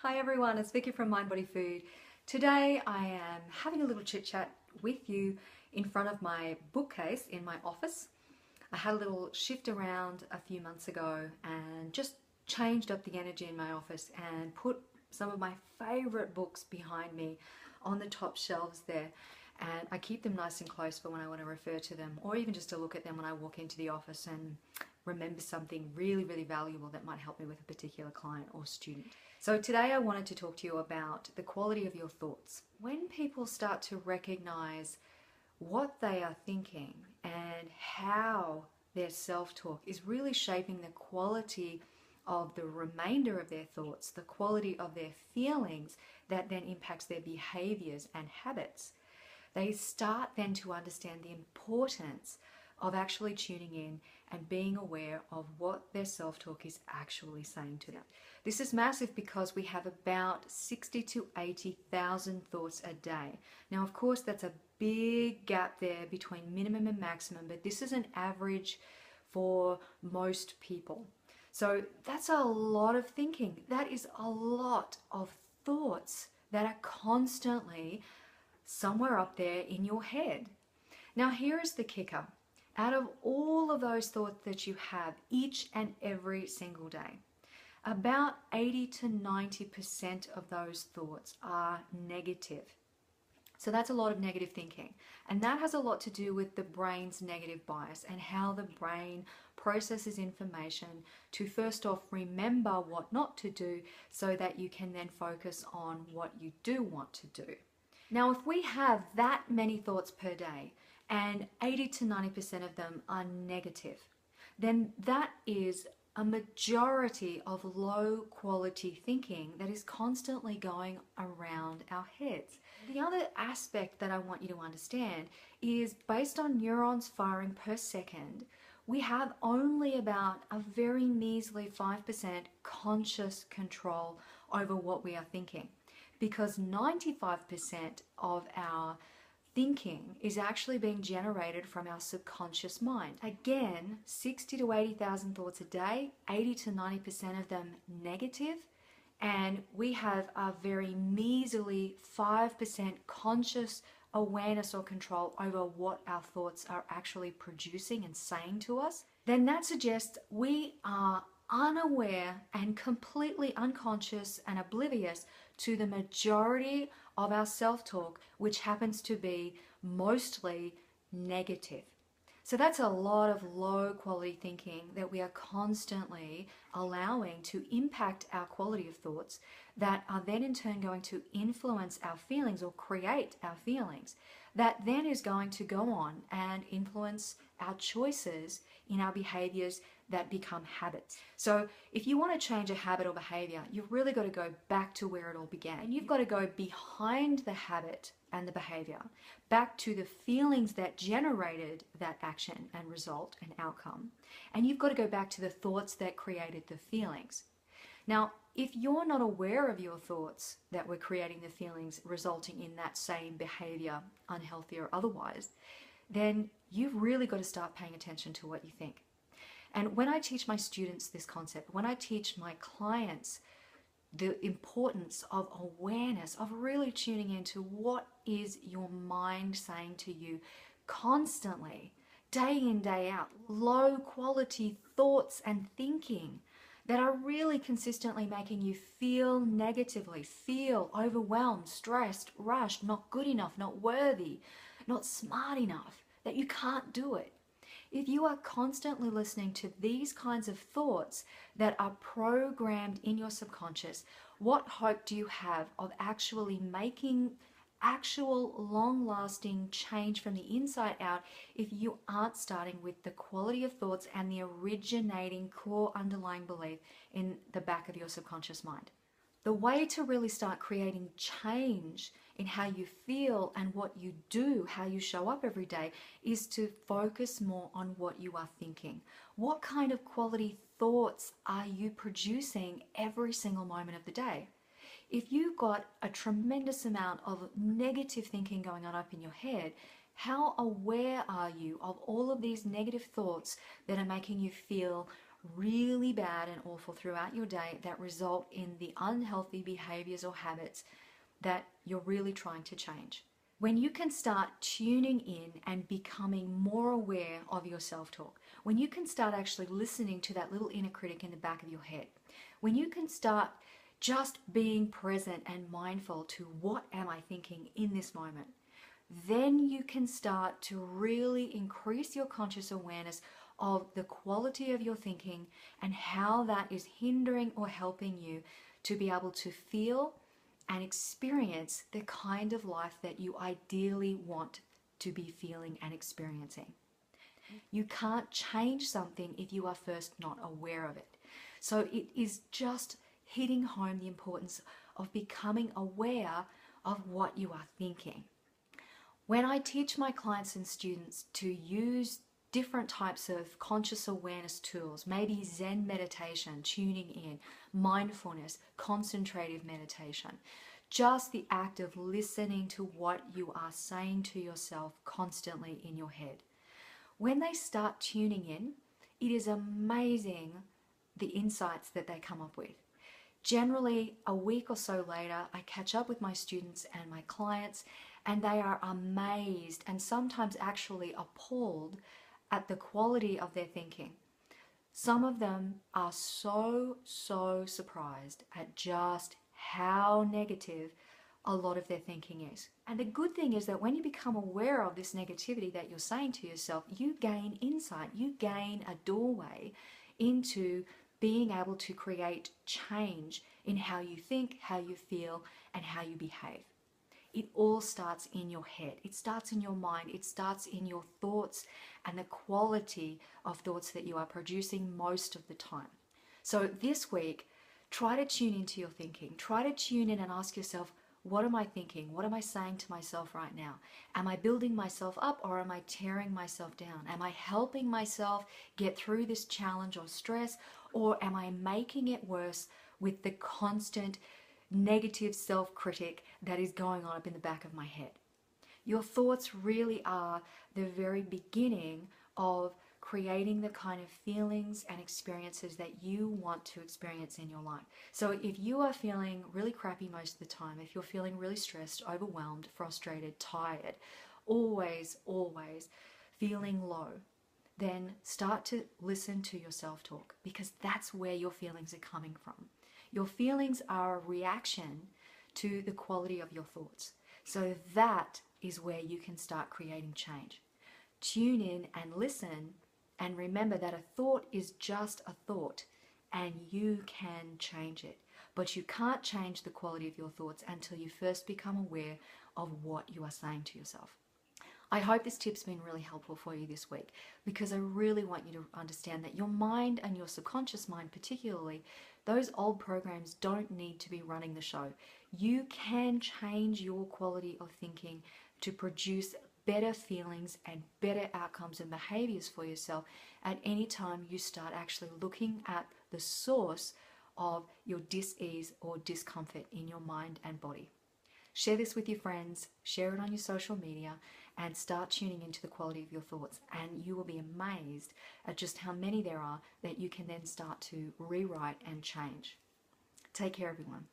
Hi everyone, it's Viki from Mind Body Food. Today I am having a little chit chat with you in front of my bookcase in my office. I had a little shift around a few months ago and just changed up the energy in my office and put some of my favorite books behind me on the top shelves there. And I keep them nice and close for when I want to refer to them, or even just to look at them when I walk into the office and remember something really valuable that might help me with a particular client or student. So today I wanted to talk to you about the quality of your thoughts. When people start to recognize what they are thinking and how their self-talk is really shaping the quality of the remainder of their thoughts, the quality of their feelings that then impacts their behaviors and habits, they start then to understand the importance of actually tuning in and being aware of what their self-talk is actually saying to them. This is massive because we have about 60 to 80,000 thoughts a day. Now, of course, that's a big gap there between minimum and maximum, but this is an average for most people. So that's a lot of thinking. That is a lot of thoughts that are constantly somewhere up there in your head. Now, here is the kicker. Out of all of those thoughts that you have each and every single day, about 80 to 90% of those thoughts are negative. So that's a lot of negative thinking. And that has a lot to do with the brain's negative bias and how the brain processes information to first off remember what not to do so that you can then focus on what you do want to do. Now, if we have that many thoughts per day and 80 to 90% of them are negative, then that is a majority of low quality thinking that is constantly going around our heads. The other aspect that I want you to understand is based on neurons firing per second, we have only about a very measly 5% conscious control over what we are thinking, because 95% of our thinking is actually being generated from our subconscious mind. Again, 60 to 80,000 thoughts a day, 80 to 90% of them negative, and we have a very measly 5% conscious awareness or control over what our thoughts are actually producing and saying to us. Then that suggests we are unaware and completely unconscious and oblivious to the majority of our self-talk, which happens to be mostly negative. So that's a lot of low quality thinking that we are constantly allowing to impact our quality of thoughts that are then in turn going to influence our feelings or create our feelings. That then is going to go on and influence our choices in our behaviors that become habits. So if you want to change a habit or behavior, you've really got to go back to where it all began. And you've got to go behind the habit and the behavior, back to the feelings that generated that action and result and outcome. And you've got to go back to the thoughts that created the feelings. Now, if you're not aware of your thoughts that were creating the feelings resulting in that same behavior, unhealthy or otherwise, then you've really got to start paying attention to what you think. And when I teach my students this concept, when I teach my clients the importance of awareness, of really tuning into what is your mind saying to you constantly, day in, day out, low quality thoughts and thinking that are really consistently making you feel negatively, feel overwhelmed, stressed, rushed, not good enough, not worthy, not smart enough, that you can't do it. If you are constantly listening to these kinds of thoughts that are programmed in your subconscious, what hope do you have of actually making actual long-lasting change from the inside out if you aren't starting with the quality of thoughts and the originating core underlying belief in the back of your subconscious mind? The way to really start creating change in how you feel and what you do, how you show up every day, is to focus more on what you are thinking. What kind of quality thoughts are you producing every single moment of the day? If you've got a tremendous amount of negative thinking going on up in your head, how aware are you of all of these negative thoughts that are making you feel really bad and awful throughout your day that result in the unhealthy behaviors or habits that you're really trying to change. When you can start tuning in and becoming more aware of your self-talk, when you can start actually listening to that little inner critic in the back of your head, when you can start just being present and mindful to what am I thinking in this moment, then you can start to really increase your conscious awareness of the quality of your thinking and how that is hindering or helping you to be able to feel and experience the kind of life that you ideally want to be feeling and experiencing. You can't change something if you are first not aware of it. So it is just hitting home the importance of becoming aware of what you are thinking. When I teach my clients and students to use different types of conscious awareness tools, maybe Zen meditation, tuning in, mindfulness, concentrative meditation, just the act of listening to what you are saying to yourself constantly in your head. When they start tuning in, it is amazing the insights that they come up with. Generally, a week or so later, I catch up with my students and my clients, and they are amazed and sometimes actually appalled at the quality of their thinking. Some of them are so surprised at just how negative a lot of their thinking is. And the good thing is that when you become aware of this negativity that you're saying to yourself, you gain insight, you gain a doorway into being able to create change in how you think, how you feel, and how you behave. It all starts in your head. It starts in your mind. It starts in your thoughts and the quality of thoughts that you are producing most of the time. So this week, try to tune into your thinking. Try to tune in and ask yourself, what am I thinking? What am I saying to myself right now? Am I building myself up or am I tearing myself down? Am I helping myself get through this challenge or stress, or am I making it worse with the constant negative self-critic that is going on up in the back of my head? Your thoughts really are the very beginning of creating the kind of feelings and experiences that you want to experience in your life. So if you are feeling really crappy most of the time, if you're feeling really stressed, overwhelmed, frustrated, tired, always feeling low, then start to listen to your self-talk, because that's where your feelings are coming from. Your feelings are a reaction to the quality of your thoughts. So that is where you can start creating change. Tune in and listen, and remember that a thought is just a thought and you can change it. But you can't change the quality of your thoughts until you first become aware of what you are saying to yourself. I hope this tip's been really helpful for you this week, because I really want you to understand that your mind, and your subconscious mind particularly, those old programs don't need to be running the show. You can change your quality of thinking to produce better feelings and better outcomes and behaviors for yourself at any time you start actually looking at the source of your dis-ease or discomfort in your mind and body. Share this with your friends, share it on your social media, and start tuning into the quality of your thoughts, and you will be amazed at just how many there are that you can then start to rewrite and change. Take care, everyone.